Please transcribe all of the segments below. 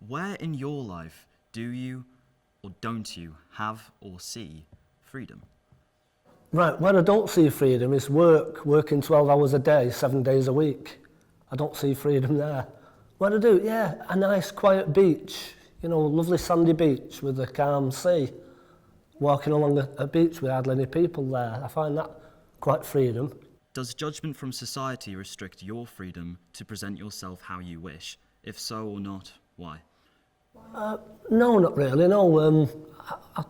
Where in your life do you or don't you have or see freedom? Right, where I don't see freedom is working 12 hours a day, 7 days a week. I don't see freedom there. Where I do, yeah, a nice quiet beach, lovely sandy beach with a calm sea. Walking along a beach with hardly any people there. I find that quite freedom. Does judgment from society restrict your freedom to present yourself how you wish? If so or not, why? No, not really, no.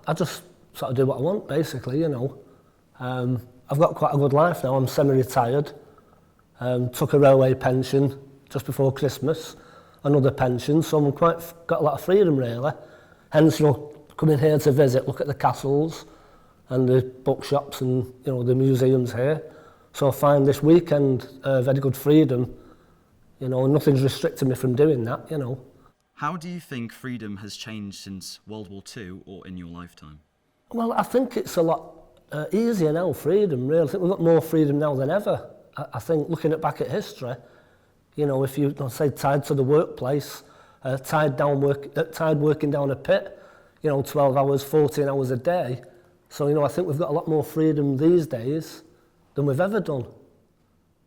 I just sort of do what I want, basically, I've got quite a good life now. I'm semi-retired. Took a railway pension just before Christmas, another pension, so I'm got a lot of freedom, really. Hence, coming here to visit, look at the castles and the bookshops and, the museums here. So I find this weekend very good freedom, nothing's restricting me from doing that, How do you think freedom has changed since World War II or in your lifetime? Well, I think it's a lot easier now, freedom, really. I think we've got more freedom now than ever. I think looking back at history, if you say tied to the workplace, tied working down a pit, 12 hours, 14 hours a day. So, I think we've got a lot more freedom these days than we've ever done,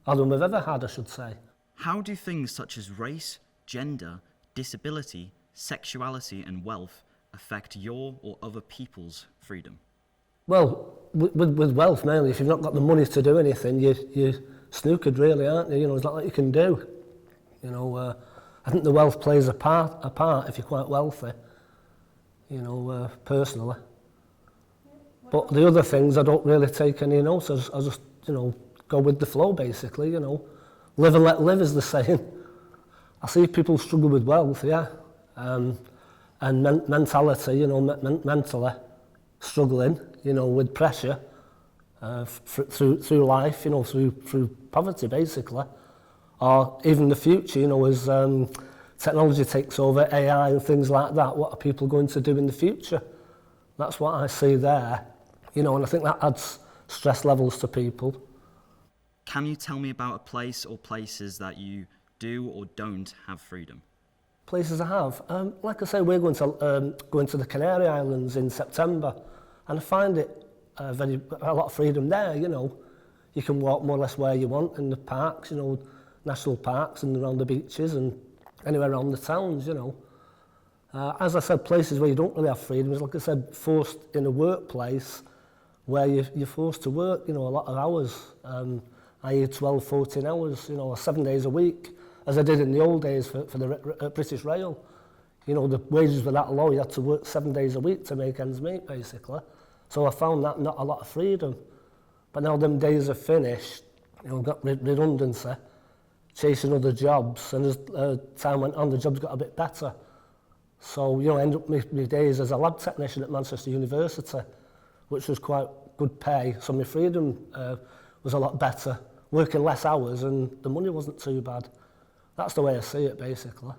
or than we've ever had, I should say. How do things such as race, gender, disability, sexuality and wealth affect your or other people's freedom? Well, with wealth mainly, if you've not got the money to do anything, you're snookered really, aren't you? There's not what you can do. I think the wealth plays a part if you're quite wealthy, personally. But the other things I don't really take any notice. I just, go with the flow basically, Live and let live is the saying. I see people struggle with wealth, yeah. And mentality, mentally struggling, with pressure through life, through poverty basically. Or even the future, as technology takes over, AI and things like that, what are people going to do in the future? That's what I see there, and I think that adds stress levels to people. Can you tell me about a place or places that you do or don't have freedom? Places I have, like I say, we're going to the Canary Islands in September, and I find it a lot of freedom there. You can walk more or less where you want in the parks, national parks and around the beaches and anywhere around the towns. As I said, places where you don't really have freedom is, like I said, forced in a workplace where you're forced to work, a lot of hours, i.e. 12, 14 hours, or 7 days a week, as I did in the old days for the British Rail. The wages were that low, you had to work 7 days a week to make ends meet, basically. So I found that not a lot of freedom. But now them days are finished, got redundancy, chasing other jobs, and as time went on, the jobs got a bit better. So, I ended up my days as a lab technician at Manchester University, which was quite good pay, so my freedom was a lot better, working less hours, and the money wasn't too bad. That's the way I see it, basically.